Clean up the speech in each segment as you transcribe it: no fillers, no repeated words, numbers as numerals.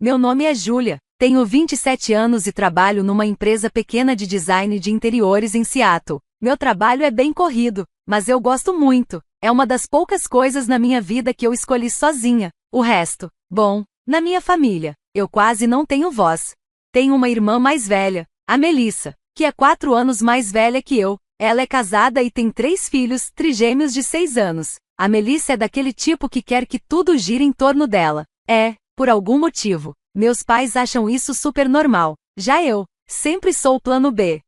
Meu nome é Júlia, tenho 27 anos e trabalho numa empresa pequena de design de interiores em Seattle. Meu trabalho é bem corrido, mas eu gosto muito. É uma das poucas coisas na minha vida que eu escolhi sozinha. O resto, bom, na minha família, eu quase não tenho voz. Tenho uma irmã mais velha, a Melissa, que é 4 anos mais velha que eu. Ela é casada e tem 3 filhos, trigêmeos de 6 anos. A Melissa é daquele tipo que quer que tudo gire em torno dela. Por algum motivo, meus pais acham isso super normal. Já eu, sempre sou o plano B.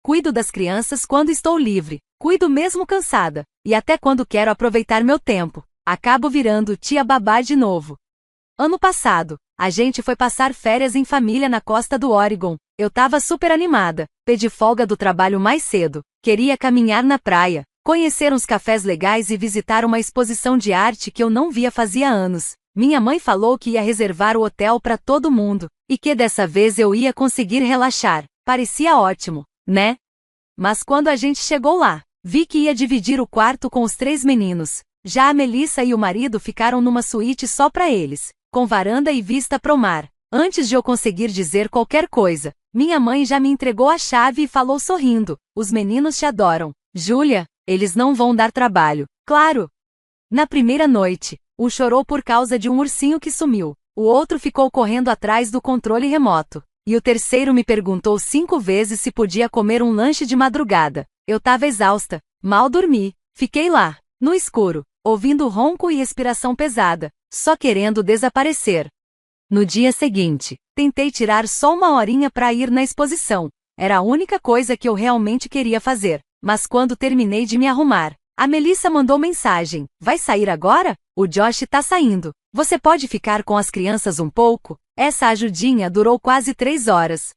Cuido das crianças quando estou livre, cuido mesmo cansada, e até quando quero aproveitar meu tempo, acabo virando tia babá de novo. Ano passado, a gente foi passar férias em família na costa do Oregon. Eu tava super animada, pedi folga do trabalho mais cedo, queria caminhar na praia, conhecer uns cafés legais e visitar uma exposição de arte que eu não via fazia anos. Minha mãe falou que ia reservar o hotel para todo mundo, e que dessa vez eu ia conseguir relaxar. Parecia ótimo, né? Mas quando a gente chegou lá, vi que ia dividir o quarto com os 3 meninos. Já a Melissa e o marido ficaram numa suíte só para eles, com varanda e vista pro mar. Antes de eu conseguir dizer qualquer coisa, minha mãe já me entregou a chave e falou sorrindo: "Os meninos te adoram, Júlia, eles não vão dar trabalho, claro." Na primeira noite, um chorou por causa de um ursinho que sumiu, o outro ficou correndo atrás do controle remoto, e o terceiro me perguntou 5 vezes se podia comer um lanche de madrugada. Eu tava exausta, mal dormi, fiquei lá, no escuro, ouvindo ronco e respiração pesada, só querendo desaparecer. No dia seguinte, tentei tirar só 1 horinha para ir na exposição. Era a única coisa que eu realmente queria fazer, mas quando terminei de me arrumar, a Melissa mandou mensagem: "Vai sair agora? O Josh tá saindo. Você pode ficar com as crianças um pouco?" Essa ajudinha durou quase 3 horas.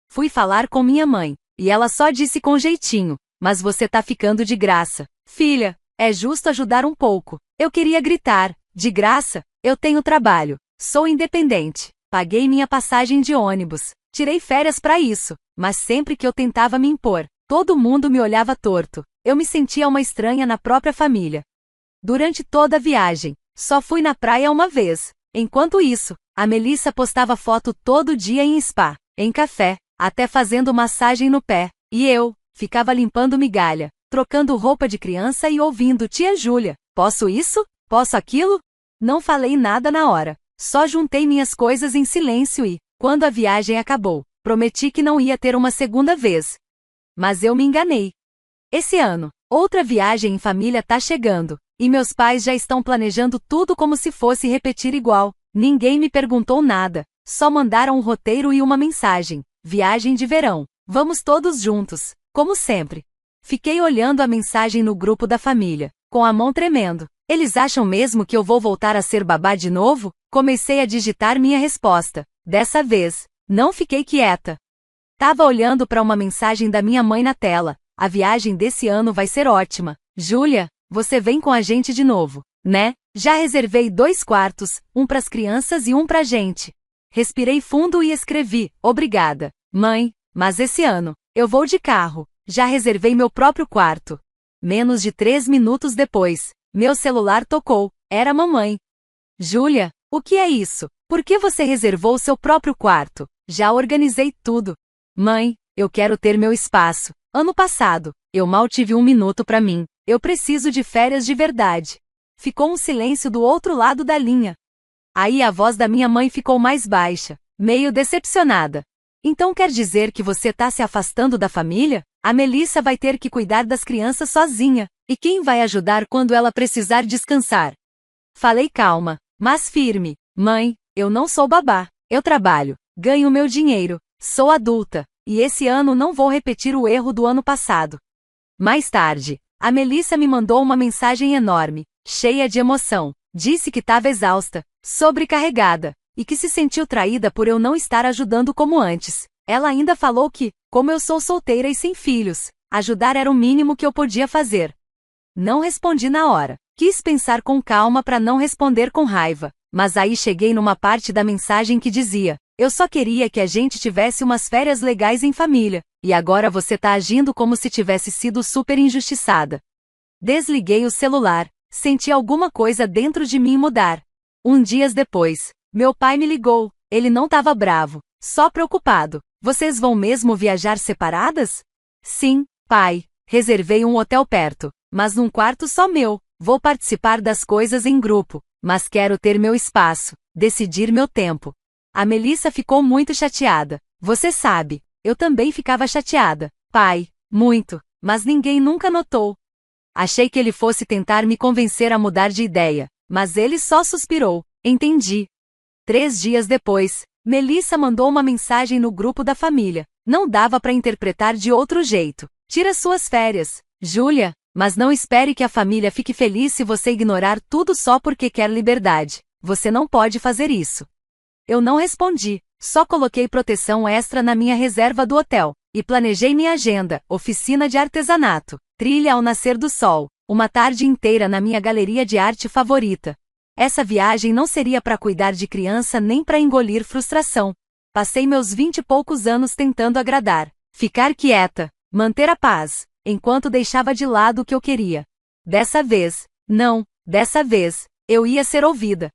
Fui falar com minha mãe, e ela só disse com jeitinho: "Mas você tá ficando de graça. Filha, é justo ajudar um pouco." Eu queria gritar: "De graça? Eu tenho trabalho. Sou independente. Paguei minha passagem de ônibus. Tirei férias pra isso." Mas sempre que eu tentava me impor, todo mundo me olhava torto. Eu me sentia uma estranha na própria família. Durante toda a viagem, só fui na praia uma vez. Enquanto isso, a Melissa postava foto todo dia em spa, em café, até fazendo massagem no pé. E eu, ficava limpando migalha, trocando roupa de criança e ouvindo: "Tia Júlia, posso isso? Posso aquilo?" Não falei nada na hora. Só juntei minhas coisas em silêncio e, quando a viagem acabou, prometi que não ia ter uma segunda vez. Mas eu me enganei. Esse ano, outra viagem em família tá chegando, e meus pais já estão planejando tudo como se fosse repetir igual. Ninguém me perguntou nada, só mandaram um roteiro e uma mensagem: "Viagem de verão, vamos todos juntos", como sempre. Fiquei olhando a mensagem no grupo da família, com a mão tremendo. Eles acham mesmo que eu vou voltar a ser babá de novo? Comecei a digitar minha resposta. Dessa vez, não fiquei quieta. Tava olhando para uma mensagem da minha mãe na tela: "A viagem desse ano vai ser ótima. Júlia, você vem com a gente de novo, né? Já reservei 2 quartos, um pras crianças e um pra gente." Respirei fundo e escrevi: "Obrigada, mãe, mas esse ano, eu vou de carro. Já reservei meu próprio quarto." Menos de 3 minutos depois, meu celular tocou. Era a mamãe. "Júlia, o que é isso? Por que você reservou seu próprio quarto?" "Já organizei tudo. Mãe, eu quero ter meu espaço. Ano passado, eu mal tive 1 minuto pra mim. Eu preciso de férias de verdade." Ficou um silêncio do outro lado da linha. Aí a voz da minha mãe ficou mais baixa, meio decepcionada. "Então quer dizer que você tá se afastando da família? A Melissa vai ter que cuidar das crianças sozinha. E quem vai ajudar quando ela precisar descansar?" Falei calma, mas firme: "Mãe, eu não sou babá. Eu trabalho, ganho meu dinheiro, sou adulta, e esse ano não vou repetir o erro do ano passado." Mais tarde, a Melissa me mandou uma mensagem enorme, cheia de emoção. Disse que estava exausta, sobrecarregada, e que se sentiu traída por eu não estar ajudando como antes. Ela ainda falou que, como eu sou solteira e sem filhos, ajudar era o mínimo que eu podia fazer. Não respondi na hora. Quis pensar com calma para não responder com raiva, mas aí cheguei numa parte da mensagem que dizia: "Eu só queria que a gente tivesse umas férias legais em família, e agora você tá agindo como se tivesse sido super injustiçada." Desliguei o celular, senti alguma coisa dentro de mim mudar. Dias depois, meu pai me ligou: Ele não estava bravo, só preocupado. Vocês vão mesmo viajar separadas? Sim, pai. Reservei um hotel perto, mas num quarto só meu. Vou participar das coisas em grupo, mas quero ter meu espaço, decidir meu tempo. A Melissa ficou muito chateada. Você sabe, eu também ficava chateada, pai, muito, mas ninguém nunca notou. Achei que ele fosse tentar me convencer a mudar de ideia, mas ele só suspirou. Entendi. 3 dias depois, Melissa mandou uma mensagem no grupo da família. Não dava para interpretar de outro jeito. Tira suas férias, Júlia, mas não espere que a família fique feliz se você ignorar tudo só porque quer liberdade. Você não pode fazer isso. Eu não respondi, só coloquei proteção extra na minha reserva do hotel, e planejei minha agenda, oficina de artesanato, trilha ao nascer do sol, uma tarde inteira na minha galeria de arte favorita. Essa viagem não seria para cuidar de criança nem para engolir frustração. Passei meus 20 e poucos anos tentando agradar, ficar quieta, manter a paz, enquanto deixava de lado o que eu queria. Dessa vez, eu ia ser ouvida.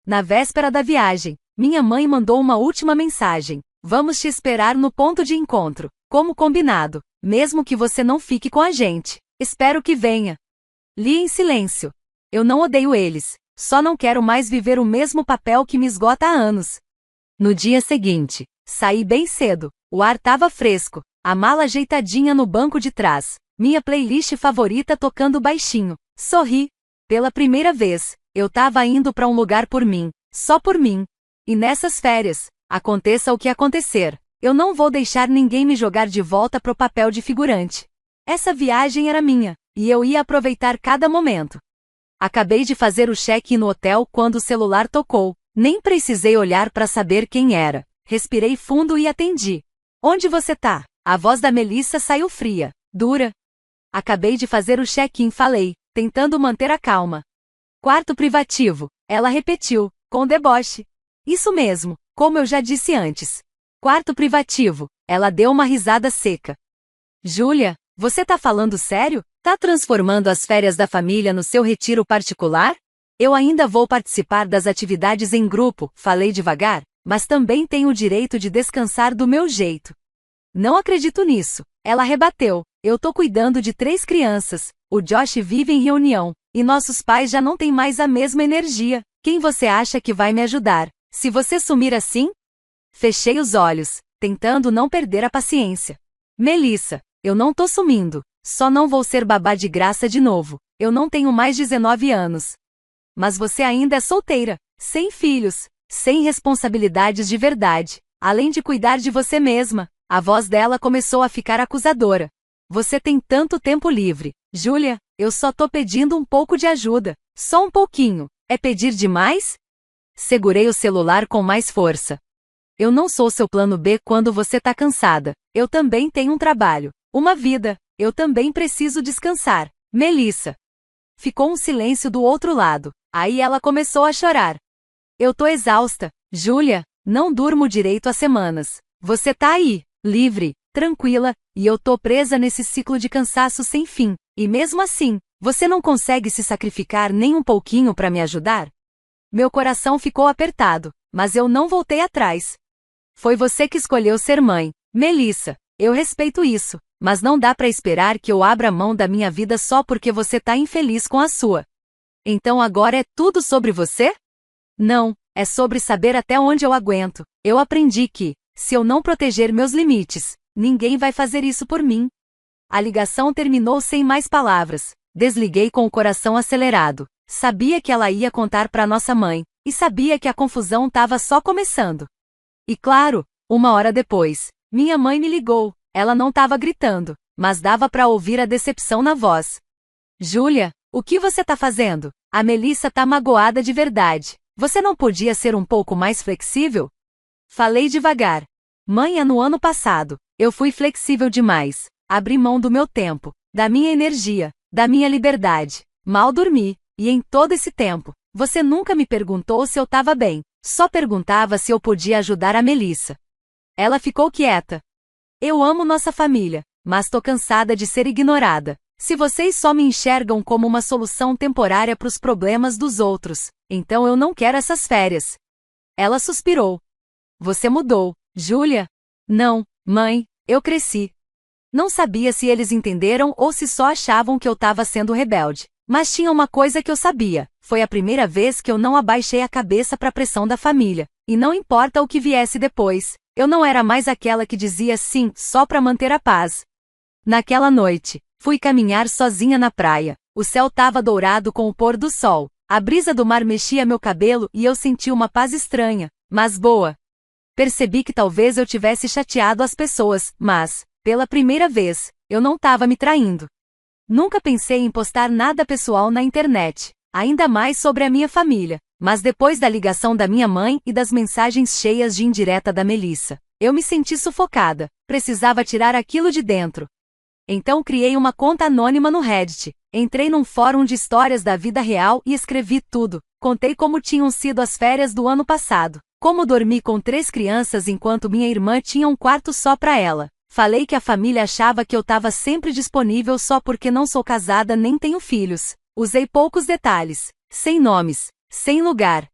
Na véspera da viagem, minha mãe mandou uma última mensagem. Vamos te esperar no ponto de encontro, como combinado, mesmo que você não fique com a gente. Espero que venha. Li em silêncio. Eu não odeio eles, só não quero mais viver o mesmo papel que me esgota há anos. No dia seguinte, saí bem cedo, o ar estava fresco, a mala ajeitadinha no banco de trás, minha playlist favorita tocando baixinho. Sorri. Pela primeira vez, eu estava indo para um lugar por mim, só por mim. E nessas férias, aconteça o que acontecer, eu não vou deixar ninguém me jogar de volta pro papel de figurante. Essa viagem era minha, e eu ia aproveitar cada momento. Acabei de fazer o check-in no hotel quando o celular tocou, nem precisei olhar para saber quem era. Respirei fundo e atendi. Onde você tá? A voz da Melissa saiu fria, dura. Acabei de fazer o check-in, falei, tentando manter a calma. Quarto privativo, ela repetiu, com deboche. Isso mesmo, como eu já disse antes. Quarto privativo, ela deu uma risada seca. Júlia, você tá falando sério? Tá transformando as férias da família no seu retiro particular? Eu ainda vou participar das atividades em grupo, falei devagar, mas também tenho o direito de descansar do meu jeito. Não acredito nisso, ela rebateu. Eu tô cuidando de 3 crianças, o Josh vive em reunião, e nossos pais já não têm mais a mesma energia. Quem você acha que vai me ajudar? Se você sumir assim? Fechei os olhos, tentando não perder a paciência. Melissa, eu não tô sumindo, só não vou ser babá de graça de novo. Eu não tenho mais 19 anos. Mas você ainda é solteira, sem filhos, sem responsabilidades de verdade, além de cuidar de você mesma. A voz dela começou a ficar acusadora. Você tem tanto tempo livre, Júlia, eu só tô pedindo um pouco de ajuda, só um pouquinho. É pedir demais? Segurei o celular com mais força. Eu não sou seu plano B quando você tá cansada. Eu também tenho um trabalho, uma vida. Eu também preciso descansar. Melissa. Ficou um silêncio do outro lado. Aí ela começou a chorar. Eu tô exausta, Júlia. Não durmo direito há semanas. Você tá aí, livre, tranquila, e eu tô presa nesse ciclo de cansaço sem fim. E mesmo assim, você não consegue se sacrificar nem um pouquinho para me ajudar? Meu coração ficou apertado, mas eu não voltei atrás. Foi você que escolheu ser mãe, Melissa. Eu respeito isso, mas não dá para esperar que eu abra mão da minha vida só porque você tá infeliz com a sua. Então agora é tudo sobre você? Não, é sobre saber até onde eu aguento. Eu aprendi que, se eu não proteger meus limites, ninguém vai fazer isso por mim. A ligação terminou sem mais palavras. Desliguei com o coração acelerado. Sabia que ela ia contar para nossa mãe, e sabia que a confusão estava só começando. E claro, 1 hora depois, minha mãe me ligou. Ela não estava gritando, mas dava para ouvir a decepção na voz. Júlia, o que você tá fazendo? A Melissa tá magoada de verdade. Você não podia ser um pouco mais flexível? Falei devagar. Mãe, no ano passado, eu fui flexível demais. Abri mão do meu tempo, da minha energia, da minha liberdade. Mal dormi, e em todo esse tempo, você nunca me perguntou se eu estava bem, só perguntava se eu podia ajudar a Melissa. Ela ficou quieta. Eu amo nossa família, mas tô cansada de ser ignorada. Se vocês só me enxergam como uma solução temporária para os problemas dos outros, então eu não quero essas férias. Ela suspirou. Você mudou, Júlia? Não, mãe, eu cresci. Não sabia se eles entenderam ou se só achavam que eu estava sendo rebelde. Mas tinha uma coisa que eu sabia: foi a primeira vez que eu não abaixei a cabeça para a pressão da família. E não importa o que viesse depois, eu não era mais aquela que dizia sim só para manter a paz. Naquela noite, fui caminhar sozinha na praia. O céu estava dourado com o pôr do sol. A brisa do mar mexia meu cabelo e eu senti uma paz estranha, mas boa. Percebi que talvez eu tivesse chateado as pessoas, mas, pela primeira vez, eu não estava me traindo. Nunca pensei em postar nada pessoal na internet, ainda mais sobre a minha família, mas depois da ligação da minha mãe e das mensagens cheias de indireta da Melissa, eu me senti sufocada, precisava tirar aquilo de dentro. Então criei uma conta anônima no Reddit, entrei num fórum de histórias da vida real e escrevi tudo. Contei como tinham sido as férias do ano passado, como dormi com 3 crianças enquanto minha irmã tinha um quarto só para ela. Falei que a família achava que eu estava sempre disponível só porque não sou casada nem tenho filhos. Usei poucos detalhes, sem nomes, sem lugar.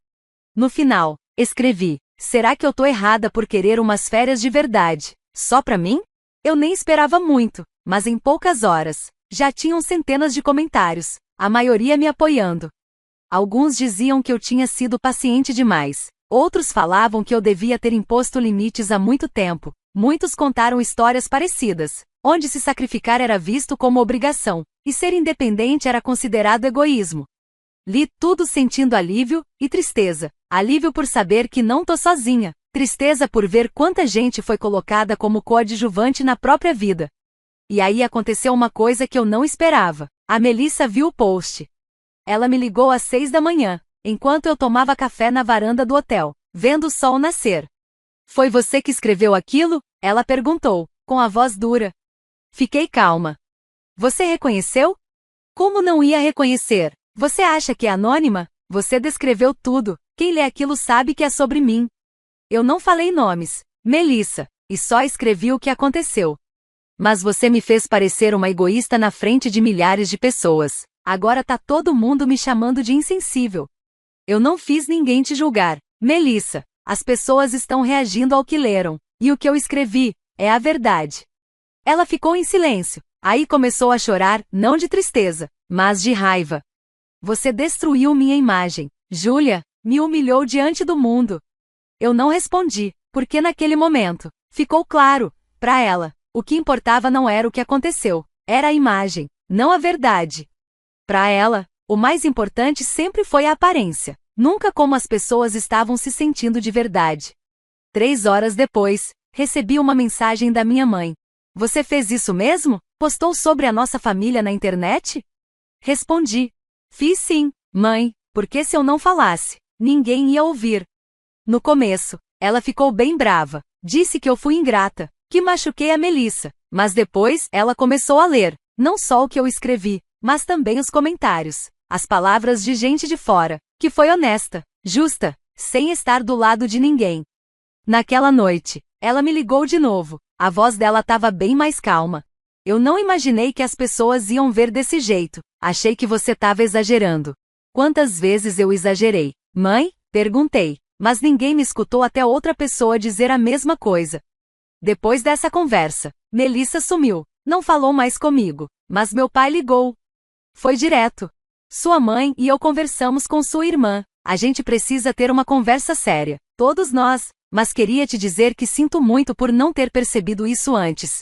No final, escrevi: será que eu tô errada por querer umas férias de verdade, só pra mim? Eu nem esperava muito, mas em poucas horas, já tinham centenas de comentários, a maioria me apoiando. Alguns diziam que eu tinha sido paciente demais, outros falavam que eu devia ter imposto limites há muito tempo. Muitos contaram histórias parecidas, onde se sacrificar era visto como obrigação, e ser independente era considerado egoísmo. Li tudo sentindo alívio e tristeza. Alívio por saber que não tô sozinha, tristeza por ver quanta gente foi colocada como coadjuvante na própria vida. E aí aconteceu uma coisa que eu não esperava. A Melissa viu o post. Ela me ligou às 6 da manhã, enquanto eu tomava café na varanda do hotel, vendo o sol nascer. Foi você que escreveu aquilo? Ela perguntou, com a voz dura. Fiquei calma. Você reconheceu? Como não ia reconhecer? Você acha que é anônima? Você descreveu tudo. Quem lê aquilo sabe que é sobre mim. Eu não falei nomes, Melissa, e só escrevi o que aconteceu. Mas você me fez parecer uma egoísta na frente de milhares de pessoas. Agora tá todo mundo me chamando de insensível. Eu não fiz ninguém te julgar, Melissa. As pessoas estão reagindo ao que leram, e o que eu escrevi é a verdade. Ela ficou em silêncio, aí começou a chorar, não de tristeza, mas de raiva. Você destruiu minha imagem, Júlia, me humilhou diante do mundo. Eu não respondi, porque naquele momento, ficou claro, para ela, o que importava não era o que aconteceu, era a imagem, não a verdade. Para ela, o mais importante sempre foi a aparência. Nunca como as pessoas estavam se sentindo de verdade. 3 horas depois, recebi uma mensagem da minha mãe. Você fez isso mesmo? Postou sobre a nossa família na internet? Respondi. Fiz sim, mãe, porque se eu não falasse, ninguém ia ouvir. No começo, ela ficou bem brava. Disse que eu fui ingrata, que machuquei a Melissa. Mas depois, ela começou a ler, não só o que eu escrevi, mas também os comentários, as palavras de gente de fora, que foi honesta, justa, sem estar do lado de ninguém. Naquela noite, ela me ligou de novo. A voz dela estava bem mais calma. Eu não imaginei que as pessoas iam ver desse jeito. Achei que você estava exagerando. Quantas vezes eu exagerei? Mãe? Perguntei. Mas ninguém me escutou até outra pessoa dizer a mesma coisa. Depois dessa conversa, Melissa sumiu. Não falou mais comigo. Mas meu pai ligou. Foi direto. Sua mãe e eu conversamos com sua irmã. A gente precisa ter uma conversa séria. Todos nós. Mas queria te dizer que sinto muito por não ter percebido isso antes.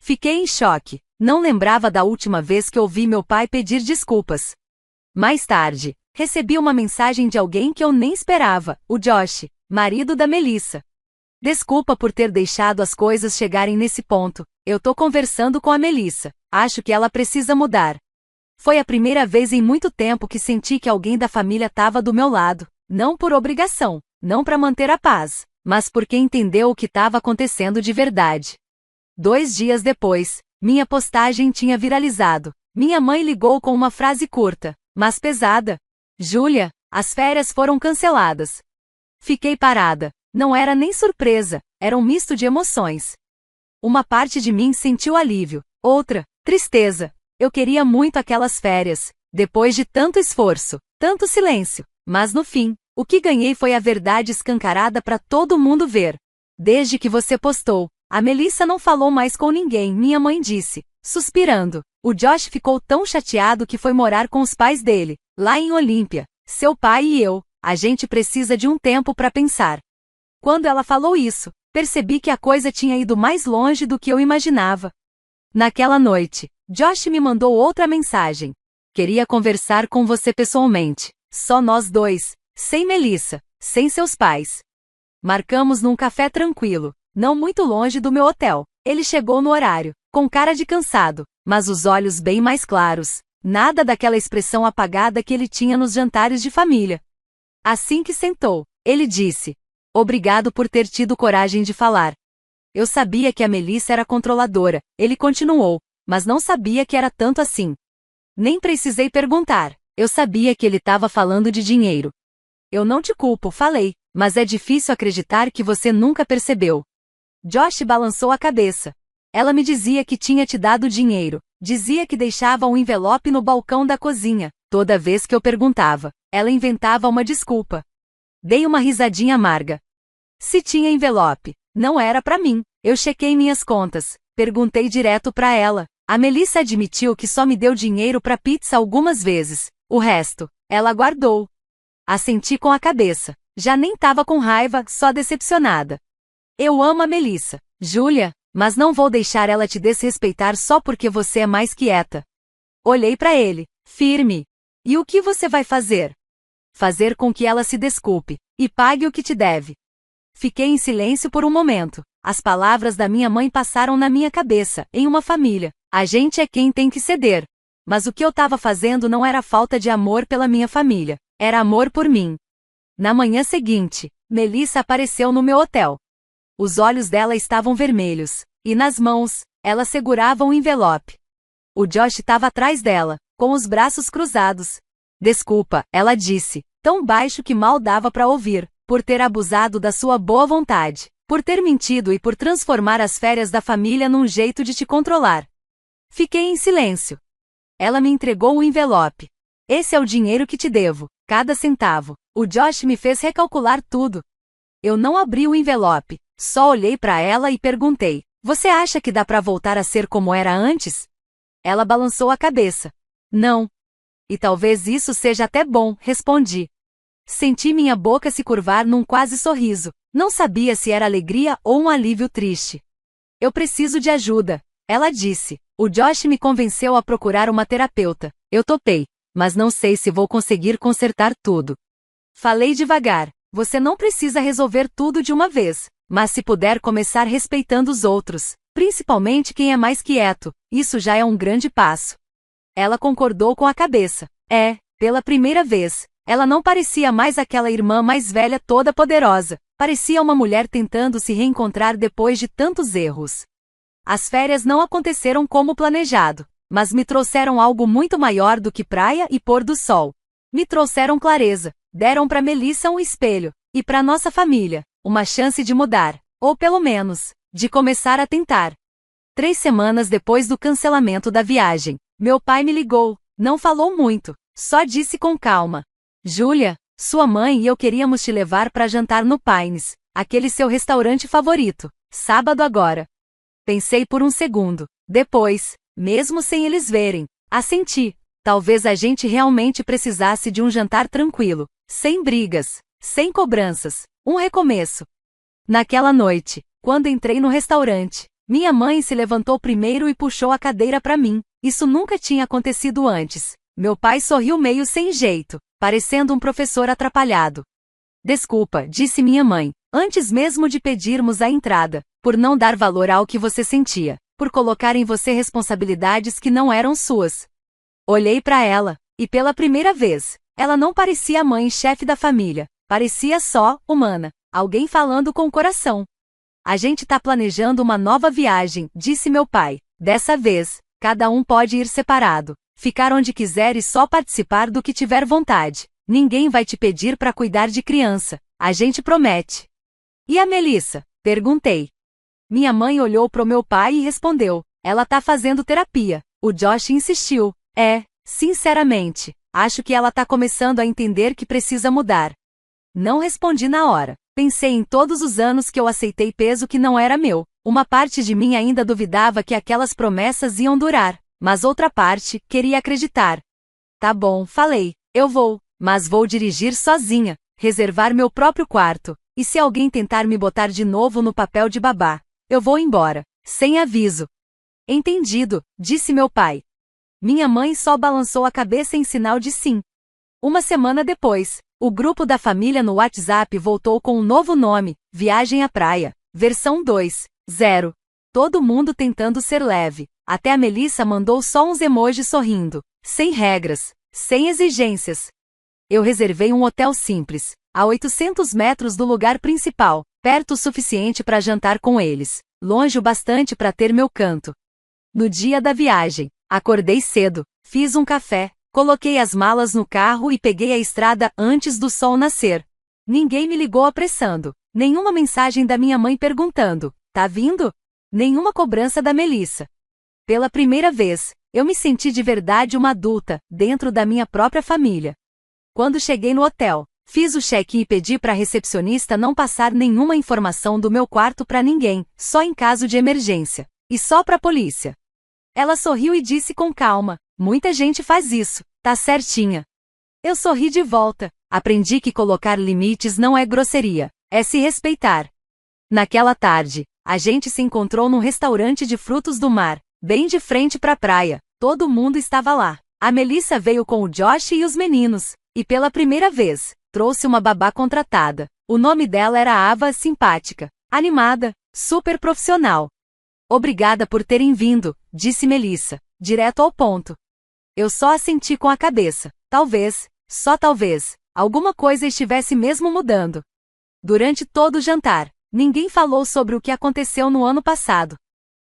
Fiquei em choque. Não lembrava da última vez que ouvi meu pai pedir desculpas. Mais tarde, recebi uma mensagem de alguém que eu nem esperava, o Josh, marido da Melissa. Desculpa por ter deixado as coisas chegarem nesse ponto. Eu tô conversando com a Melissa. Acho que ela precisa mudar. Foi a primeira vez em muito tempo que senti que alguém da família estava do meu lado. Não por obrigação, não para manter a paz, mas porque entendeu o que estava acontecendo de verdade. 2 dias depois, minha postagem tinha viralizado. Minha mãe ligou com uma frase curta, mas pesada. Júlia, as férias foram canceladas. Fiquei parada. Não era nem surpresa, era um misto de emoções. Uma parte de mim sentiu alívio, outra, tristeza. Eu queria muito aquelas férias, depois de tanto esforço, tanto silêncio, mas no fim, O que ganhei foi a verdade escancarada para todo mundo ver. Desde que você postou, a Melissa não falou mais com ninguém, minha mãe disse, suspirando. O Josh ficou tão chateado que foi morar com os pais dele, lá em Olímpia. Seu pai e eu, a gente precisa de um tempo para pensar. Quando ela falou isso, percebi que a coisa tinha ido mais longe do que eu imaginava. Naquela noite, Josh me mandou outra mensagem. Queria conversar com você pessoalmente. Só nós dois, sem Melissa, sem seus pais. Marcamos num café tranquilo, não muito longe do meu hotel. Ele chegou no horário, com cara de cansado, mas os olhos bem mais claros. Nada daquela expressão apagada que ele tinha nos jantares de família. Assim que sentou, ele disse: obrigado por ter tido coragem de falar. Eu sabia que a Melissa era controladora, ele continuou, mas não sabia que era tanto assim. Nem precisei perguntar, eu sabia que ele estava falando de dinheiro. Eu não te culpo, falei, mas é difícil acreditar que você nunca percebeu. Josh balançou a cabeça. Ela me dizia que tinha te dado dinheiro, dizia que deixava um envelope no balcão da cozinha. Toda vez que eu perguntava, ela inventava uma desculpa. Dei uma risadinha amarga. Se tinha envelope, não era para mim. Eu chequei minhas contas, perguntei direto para ela. A Melissa admitiu que só me deu dinheiro para pizza algumas vezes. O resto, ela guardou. Assenti com a cabeça. Já nem tava com raiva, só decepcionada. Eu amo a Melissa, Júlia, mas não vou deixar ela te desrespeitar só porque você é mais quieta. Olhei para ele, firme. E o que você vai fazer? Fazer com que ela se desculpe e pague o que te deve. Fiquei em silêncio por um momento. As palavras da minha mãe passaram na minha cabeça. Em uma família, a gente é quem tem que ceder. Mas o que eu estava fazendo não era falta de amor pela minha família. Era amor por mim. Na manhã seguinte, Melissa apareceu no meu hotel. Os olhos dela estavam vermelhos, e nas mãos, ela segurava um envelope. O Josh estava atrás dela, com os braços cruzados. Desculpa, ela disse, tão baixo que mal dava para ouvir, por ter abusado da sua boa vontade, por ter mentido e por transformar as férias da família num jeito de te controlar. Fiquei em silêncio. Ela me entregou o envelope. Esse é o dinheiro que te devo, cada centavo. O Josh me fez recalcular tudo. Eu não abri o envelope, só olhei para ela e perguntei: você acha que dá para voltar a ser como era antes? Ela balançou a cabeça. Não. E talvez isso seja até bom, respondi. Senti minha boca se curvar num quase sorriso. Não sabia se era alegria ou um alívio triste. Eu preciso de ajuda, ela disse. O Josh me convenceu a procurar uma terapeuta. Eu topei, mas não sei se vou conseguir consertar tudo. Falei devagar. Você não precisa resolver tudo de uma vez, mas se puder começar respeitando os outros, principalmente quem é mais quieto, isso já é um grande passo. Ela concordou com a cabeça. Pela primeira vez, ela não parecia mais aquela irmã mais velha toda poderosa, parecia uma mulher tentando se reencontrar depois de tantos erros. As férias não aconteceram como planejado, mas me trouxeram algo muito maior do que praia e pôr do sol. Me trouxeram clareza, deram para Melissa um espelho, e para nossa família, uma chance de mudar, ou pelo menos, de começar a tentar. 3 semanas depois do cancelamento da viagem, meu pai me ligou, não falou muito, só disse com calma: Júlia, sua mãe e eu queríamos te levar para jantar no Pines, aquele seu restaurante favorito, sábado agora. Pensei por um segundo, depois, mesmo sem eles verem, assenti. Talvez a gente realmente precisasse de um jantar tranquilo, sem brigas, sem cobranças, um recomeço. Naquela noite, quando entrei no restaurante, minha mãe se levantou primeiro e puxou a cadeira para mim. Isso nunca tinha acontecido antes. Meu pai sorriu meio sem jeito, parecendo um professor atrapalhado. Desculpa, disse minha mãe, antes mesmo de pedirmos a entrada, por não dar valor ao que você sentia, por colocar em você responsabilidades que não eram suas. Olhei para ela, e pela primeira vez, ela não parecia a mãe chefe da família, parecia só, humana, alguém falando com o coração. A gente tá planejando uma nova viagem, disse meu pai. Dessa vez, cada um pode ir separado, ficar onde quiser e só participar do que tiver vontade. Ninguém vai te pedir para cuidar de criança, a gente promete. E a Melissa? Perguntei. Minha mãe olhou pro meu pai e respondeu: ela tá fazendo terapia. O Josh insistiu. Sinceramente, acho que ela tá começando a entender que precisa mudar. Não respondi na hora. Pensei em todos os anos que eu aceitei peso que não era meu. Uma parte de mim ainda duvidava que aquelas promessas iam durar, mas outra parte queria acreditar. Tá bom, falei. Eu vou, mas vou dirigir sozinha, reservar meu próprio quarto, e se alguém tentar me botar de novo no papel de babá, eu vou embora, sem aviso. Entendido, disse meu pai. Minha mãe só balançou a cabeça em sinal de sim. Uma semana depois, o grupo da família no WhatsApp voltou com um novo nome, Viagem à Praia, versão 2.0. Todo mundo tentando ser leve, até a Melissa mandou só uns emojis sorrindo, sem regras, sem exigências. Eu reservei um hotel simples, a 800 metros do lugar principal, perto o suficiente para jantar com eles, longe o bastante para ter meu canto. No dia da viagem, acordei cedo, fiz um café, coloquei as malas no carro e peguei a estrada antes do sol nascer. Ninguém me ligou apressando, nenhuma mensagem da minha mãe perguntando, tá vindo? Nenhuma cobrança da Melissa. Pela primeira vez, eu me senti de verdade uma adulta, dentro da minha própria família. Quando cheguei no hotel, fiz o check-in e pedi para a recepcionista não passar nenhuma informação do meu quarto para ninguém, só em caso de emergência. E só para a polícia. Ela sorriu e disse com calma, muita gente faz isso, tá certinha. Eu sorri de volta, aprendi que colocar limites não é grosseria, é se respeitar. Naquela tarde, a gente se encontrou num restaurante de frutos do mar, bem de frente para a praia, todo mundo estava lá. A Melissa veio com o Josh e os meninos, e pela primeira vez, trouxe uma babá contratada. O nome dela era Ava, simpática, animada, super profissional. Obrigada por terem vindo, disse Melissa, direto ao ponto. Eu só assenti com a cabeça. Talvez, só talvez, alguma coisa estivesse mesmo mudando. Durante todo o jantar, ninguém falou sobre o que aconteceu no ano passado.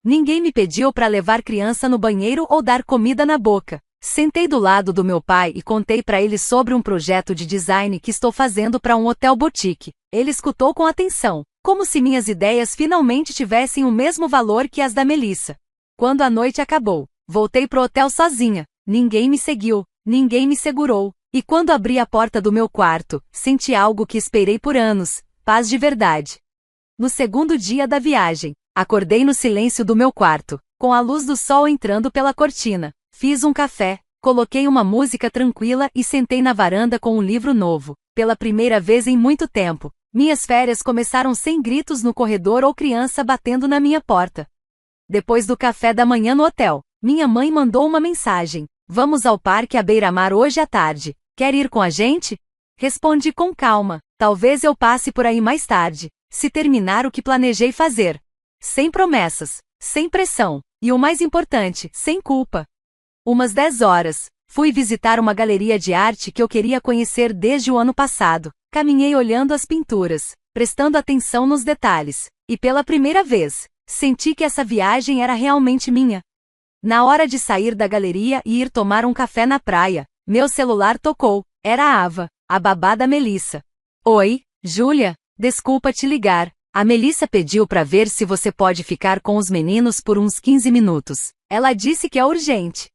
Ninguém me pediu para levar criança no banheiro ou dar comida na boca. Sentei do lado do meu pai e contei para ele sobre um projeto de design que estou fazendo para um hotel boutique. Ele escutou com atenção, como se minhas ideias finalmente tivessem o mesmo valor que as da Melissa. Quando a noite acabou, voltei pro hotel sozinha. Ninguém me seguiu, ninguém me segurou. E quando abri a porta do meu quarto, senti algo que esperei por anos, paz de verdade. No segundo dia da viagem, acordei no silêncio do meu quarto, com a luz do sol entrando pela cortina. Fiz um café, coloquei uma música tranquila e sentei na varanda com um livro novo. Pela primeira vez em muito tempo, minhas férias começaram sem gritos no corredor ou criança batendo na minha porta. Depois do café da manhã no hotel, minha mãe mandou uma mensagem. Vamos ao parque à beira-mar hoje à tarde. Quer ir com a gente? Respondi com calma. Talvez eu passe por aí mais tarde, se terminar o que planejei fazer. Sem promessas, sem pressão, e o mais importante, sem culpa. Umas 10 horas, fui visitar uma galeria de arte que eu queria conhecer desde o ano passado. Caminhei olhando as pinturas, prestando atenção nos detalhes, e pela primeira vez, senti que essa viagem era realmente minha. Na hora de sair da galeria e ir tomar um café na praia, meu celular tocou. Era a Ava, a babá da Melissa. Oi, Júlia, desculpa te ligar. A Melissa pediu para ver se você pode ficar com os meninos por uns 15 minutos. Ela disse que é urgente.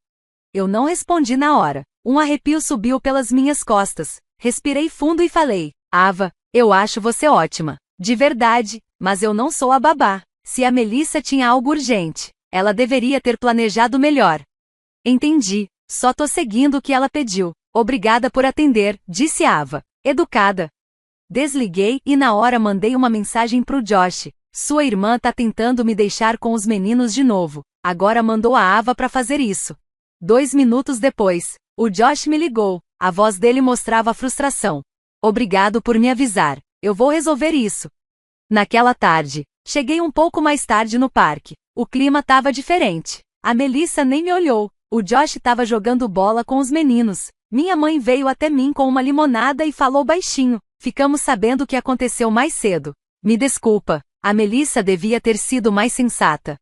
Eu não respondi na hora. Um arrepio subiu pelas minhas costas. Respirei fundo e falei, Ava, eu acho você ótima. De verdade, mas eu não sou a babá. Se a Melissa tinha algo urgente, ela deveria ter planejado melhor. Entendi, só tô seguindo o que ela pediu. Obrigada por atender, disse Ava, educada. Desliguei e na hora mandei uma mensagem pro Josh. Sua irmã tá tentando me deixar com os meninos de novo. Agora mandou a Ava pra fazer isso. 2 minutos depois, o Josh me ligou. A voz dele mostrava frustração. Obrigado por me avisar. Eu vou resolver isso. Naquela tarde, cheguei um pouco mais tarde no parque. O clima tava diferente. A Melissa nem me olhou. O Josh tava jogando bola com os meninos. Minha mãe veio até mim com uma limonada e falou baixinho. Ficamos sabendo o que aconteceu mais cedo. Me desculpa, a Melissa devia ter sido mais sensata.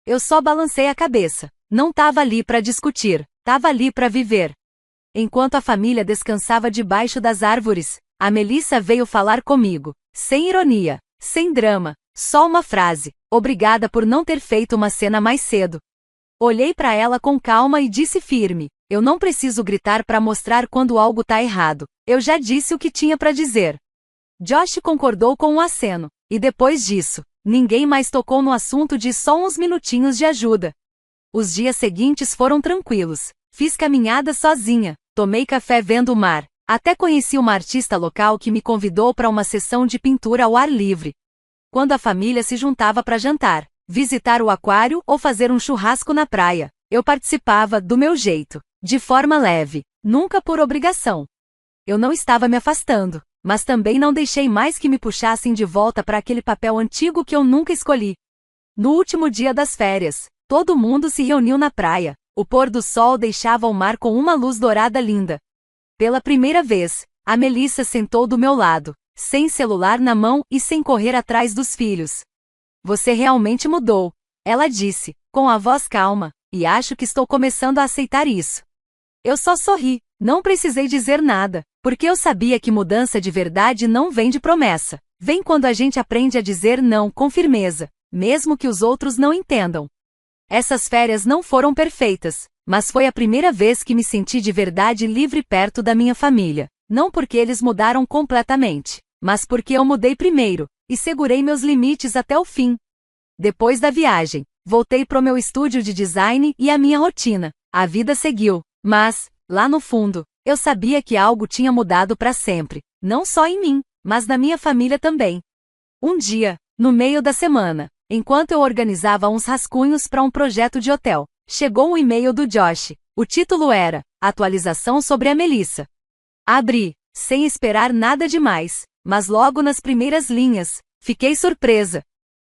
Eu só balancei a cabeça. Não tava ali para discutir, tava ali para viver. Enquanto a família descansava debaixo das árvores, a Melissa veio falar comigo. Sem ironia, sem drama, só uma frase. Obrigada por não ter feito uma cena mais cedo. Olhei para ela com calma e disse firme. Eu não preciso gritar para mostrar quando algo tá errado. Eu já disse o que tinha para dizer. Josh concordou com um aceno, e depois disso, ninguém mais tocou no assunto de só uns minutinhos de ajuda. Os dias seguintes foram tranquilos. Fiz caminhada sozinha, tomei café vendo o mar, até conheci uma artista local que me convidou para uma sessão de pintura ao ar livre. Quando a família se juntava para jantar, visitar o aquário ou fazer um churrasco na praia, eu participava do meu jeito, de forma leve, nunca por obrigação. Eu não estava me afastando, mas também não deixei mais que me puxassem de volta para aquele papel antigo que eu nunca escolhi. No último dia das férias, todo mundo se reuniu na praia. O pôr do sol deixava o mar com uma luz dourada linda. Pela primeira vez, a Melissa sentou do meu lado, sem celular na mão e sem correr atrás dos filhos. Você realmente mudou, ela disse, com a voz calma, e acho que estou começando a aceitar isso. Eu só sorri, não precisei dizer nada, porque eu sabia que mudança de verdade não vem de promessa. Vem quando a gente aprende a dizer não com firmeza, mesmo que os outros não entendam. Essas férias não foram perfeitas, mas foi a primeira vez que me senti de verdade livre perto da minha família. Não porque eles mudaram completamente, mas porque eu mudei primeiro, e segurei meus limites até o fim. Depois da viagem, voltei pro meu estúdio de design e a minha rotina. A vida seguiu, mas, lá no fundo, eu sabia que algo tinha mudado para sempre, não só em mim, mas na minha família também. Um dia, no meio da semana, enquanto eu organizava uns rascunhos para um projeto de hotel, chegou um e-mail do Josh. O título era Atualização sobre a Melissa. Abri, sem esperar nada demais, mas logo nas primeiras linhas, fiquei surpresa.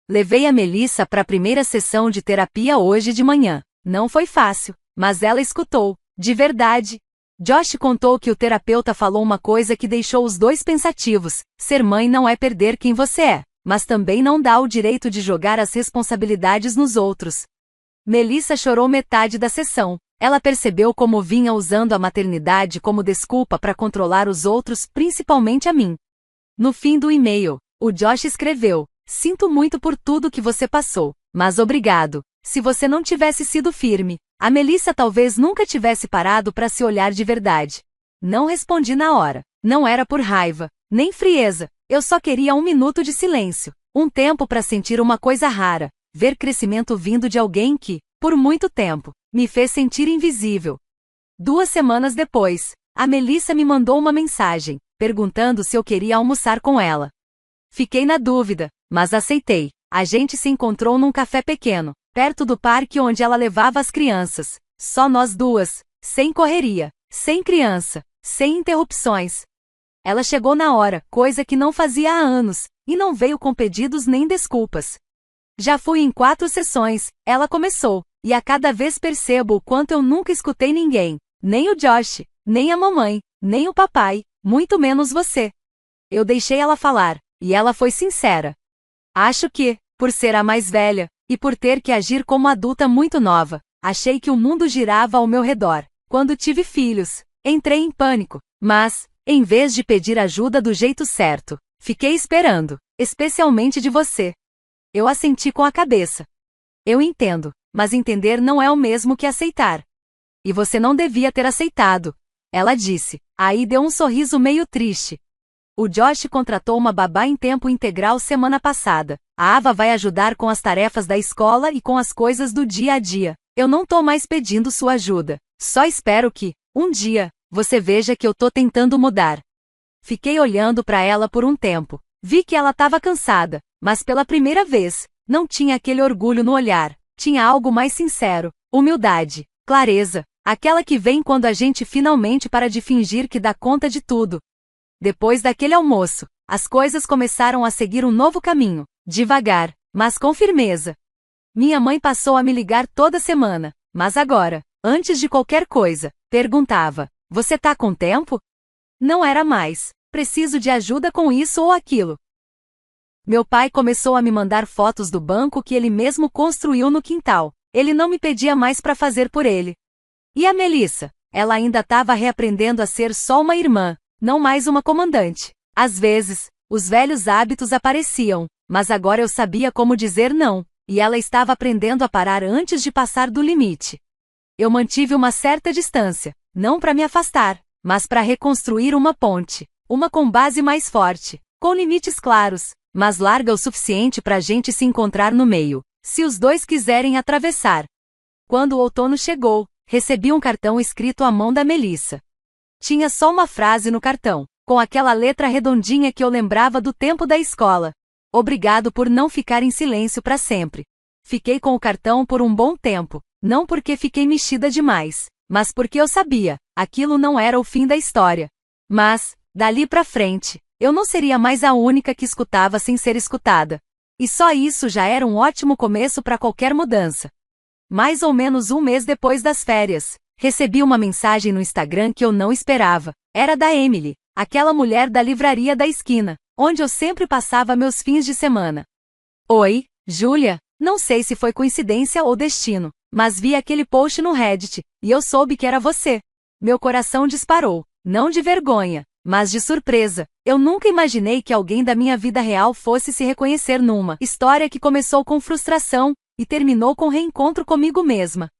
Levei a Melissa para a primeira sessão de terapia hoje de manhã. Não foi fácil, mas ela escutou, de verdade. Josh contou que o terapeuta falou uma coisa que deixou os dois pensativos: ser mãe não é perder quem você é, mas também não dá o direito de jogar as responsabilidades nos outros. Melissa chorou metade da sessão. Ela percebeu como vinha usando a maternidade como desculpa para controlar os outros, principalmente a mim. No fim do e-mail, o Josh escreveu: sinto muito por tudo que você passou, mas obrigado. Se você não tivesse sido firme, a Melissa talvez nunca tivesse parado para se olhar de verdade. Não respondi na hora. Não era por raiva, nem frieza. Eu só queria um minuto de silêncio. Um tempo para sentir uma coisa rara. Ver crescimento vindo de alguém que, por muito tempo, me fez sentir invisível. 2 semanas depois, a Melissa me mandou uma mensagem, perguntando se eu queria almoçar com ela. Fiquei na dúvida, mas aceitei. A gente se encontrou num café pequeno, perto do parque onde ela levava as crianças. Só nós duas, sem correria, sem criança, sem interrupções. Ela chegou na hora, coisa que não fazia há anos, e não veio com pedidos nem desculpas. Já fui em 4 sessões, ela começou, e a cada vez percebo o quanto eu nunca escutei ninguém, nem o Josh, nem a mamãe, nem o papai, muito menos você. Eu deixei ela falar, e ela foi sincera. Acho que, por ser a mais velha, e por ter que agir como adulta muito nova, achei que o mundo girava ao meu redor. Quando tive filhos, entrei em pânico, mas, em vez de pedir ajuda do jeito certo, fiquei esperando, especialmente de você. Eu assenti com a cabeça. Eu entendo, mas entender não é o mesmo que aceitar. E você não devia ter aceitado, ela disse. Aí deu um sorriso meio triste. O Josh contratou uma babá em tempo integral semana passada. A Ava vai ajudar com as tarefas da escola e com as coisas do dia a dia. Eu não tô mais pedindo sua ajuda. Só espero que, um dia, você veja que eu tô tentando mudar. Fiquei olhando para ela por um tempo. Vi que ela estava cansada, mas pela primeira vez, não tinha aquele orgulho no olhar. Tinha algo mais sincero, humildade, clareza, aquela que vem quando a gente finalmente para de fingir que dá conta de tudo. Depois daquele almoço, as coisas começaram a seguir um novo caminho, devagar, mas com firmeza. Minha mãe passou a me ligar toda semana, mas agora, antes de qualquer coisa, perguntava: você tá com tempo? Não era mais: preciso de ajuda com isso ou aquilo. Meu pai começou a me mandar fotos do banco que ele mesmo construiu no quintal. Ele não me pedia mais para fazer por ele. E a Melissa? Ela ainda estava reaprendendo a ser só uma irmã, não mais uma comandante. Às vezes, os velhos hábitos apareciam, mas agora eu sabia como dizer não, e ela estava aprendendo a parar antes de passar do limite. Eu mantive uma certa distância, não para me afastar, mas para reconstruir uma ponte, uma com base mais forte. Com limites claros, mas larga o suficiente pra gente se encontrar no meio, se os dois quiserem atravessar. Quando o outono chegou, recebi um cartão escrito à mão da Melissa. Tinha só uma frase no cartão, com aquela letra redondinha que eu lembrava do tempo da escola. Obrigado por não ficar em silêncio para sempre. Fiquei com o cartão por um bom tempo, não porque fiquei mexida demais, mas porque eu sabia, aquilo não era o fim da história. Mas, dali pra frente, eu não seria mais a única que escutava sem ser escutada. E só isso já era um ótimo começo para qualquer mudança. Mais ou menos um mês depois das férias, recebi uma mensagem no Instagram que eu não esperava. Era da Emily, aquela mulher da livraria da esquina, onde eu sempre passava meus fins de semana. Oi, Júlia, não sei se foi coincidência ou destino, mas vi aquele post no Reddit, e eu soube que era você. Meu coração disparou, não de vergonha, mas de surpresa. Eu nunca imaginei que alguém da minha vida real fosse se reconhecer numa história que começou com frustração e terminou com reencontro comigo mesma.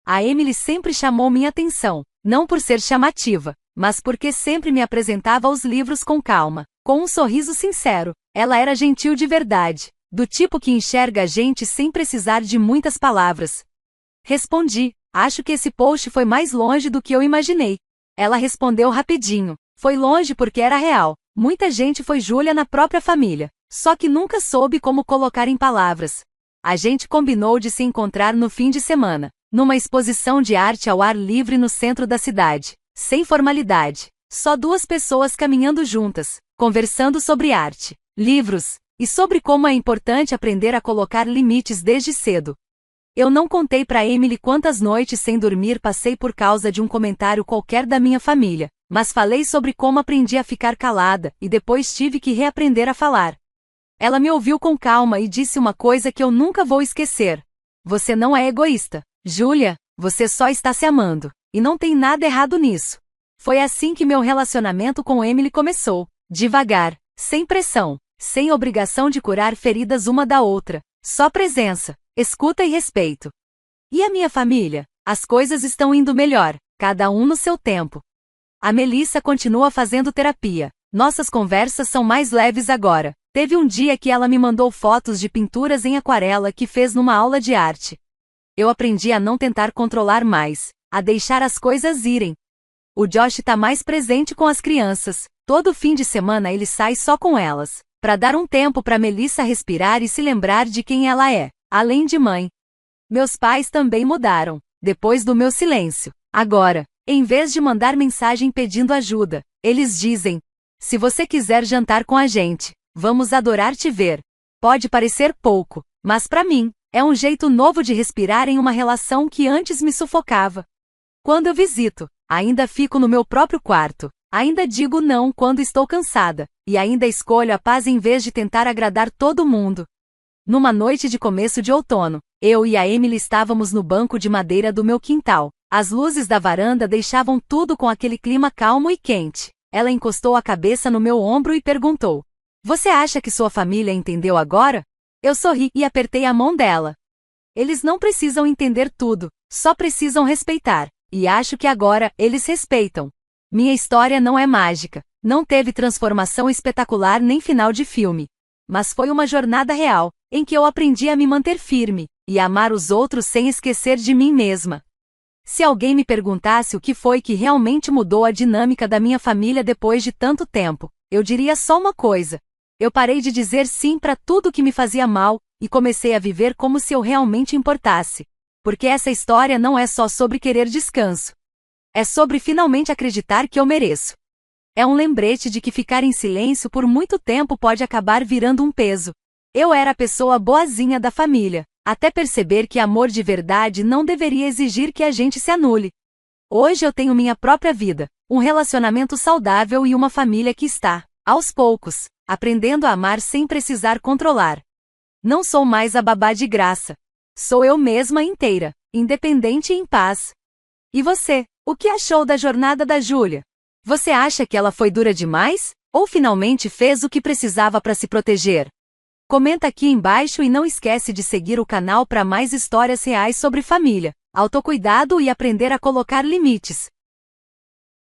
A Emily sempre chamou minha atenção, não por ser chamativa, mas porque sempre me apresentava os livros com calma, com um sorriso sincero. Ela era gentil de verdade, do tipo que enxerga a gente sem precisar de muitas palavras. Respondi, acho que esse post foi mais longe do que eu imaginei. Ela respondeu rapidinho, foi longe porque era real. Muita gente foi Júlia na própria família, só que nunca soube como colocar em palavras. A gente combinou de se encontrar no fim de semana, numa exposição de arte ao ar livre no centro da cidade, sem formalidade, só duas pessoas caminhando juntas, conversando sobre arte, livros, e sobre como é importante aprender a colocar limites desde cedo. Eu não contei pra Emily quantas noites sem dormir passei por causa de um comentário qualquer da minha família, mas falei sobre como aprendi a ficar calada e depois tive que reaprender a falar. Ela me ouviu com calma e disse uma coisa que eu nunca vou esquecer. Você não é egoísta, Júlia, você só está se amando, e não tem nada errado nisso. Foi assim que meu relacionamento com Emily começou, devagar, sem pressão, sem obrigação de curar feridas uma da outra, só presença, escuta e respeito. E a minha família? As coisas estão indo melhor, cada um no seu tempo. A Melissa continua fazendo terapia. Nossas conversas são mais leves agora. Teve um dia que ela me mandou fotos de pinturas em aquarela que fez numa aula de arte. Eu aprendi a não tentar controlar mais, a deixar as coisas irem. O Josh tá mais presente com as crianças. Todo fim de semana ele sai só com elas, para dar um tempo para Melissa respirar e se lembrar de quem ela é, além de mãe. Meus pais também mudaram, depois do meu silêncio. Agora, em vez de mandar mensagem pedindo ajuda, eles dizem: se você quiser jantar com a gente, vamos adorar te ver. Pode parecer pouco, mas para mim, é um jeito novo de respirar em uma relação que antes me sufocava. Quando eu visito, ainda fico no meu próprio quarto, ainda digo não quando estou cansada, e ainda escolho a paz em vez de tentar agradar todo mundo. Numa noite de começo de outono, eu e a Emily estávamos no banco de madeira do meu quintal. As luzes da varanda deixavam tudo com aquele clima calmo e quente. Ela encostou a cabeça no meu ombro e perguntou: você acha que sua família entendeu agora? Eu sorri e apertei a mão dela. Eles não precisam entender tudo, só precisam respeitar. E acho que agora, eles respeitam. Minha história não é mágica, não teve transformação espetacular nem final de filme. Mas foi uma jornada real, em que eu aprendi a me manter firme, e amar os outros sem esquecer de mim mesma. Se alguém me perguntasse o que foi que realmente mudou a dinâmica da minha família depois de tanto tempo, eu diria só uma coisa. Eu parei de dizer sim para tudo que me fazia mal, e comecei a viver como se eu realmente importasse. Porque essa história não é só sobre querer descanso. É sobre finalmente acreditar que eu mereço. É um lembrete de que ficar em silêncio por muito tempo pode acabar virando um peso. Eu era a pessoa boazinha da família, até perceber que amor de verdade não deveria exigir que a gente se anule. Hoje eu tenho minha própria vida, um relacionamento saudável e uma família que está, aos poucos, aprendendo a amar sem precisar controlar. Não sou mais a babá de graça. Sou eu mesma inteira, independente e em paz. E você, o que achou da jornada da Júlia? Você acha que ela foi dura demais? Ou finalmente fez o que precisava para se proteger? Comenta aqui embaixo e não esquece de seguir o canal para mais histórias reais sobre família, autocuidado e aprender a colocar limites.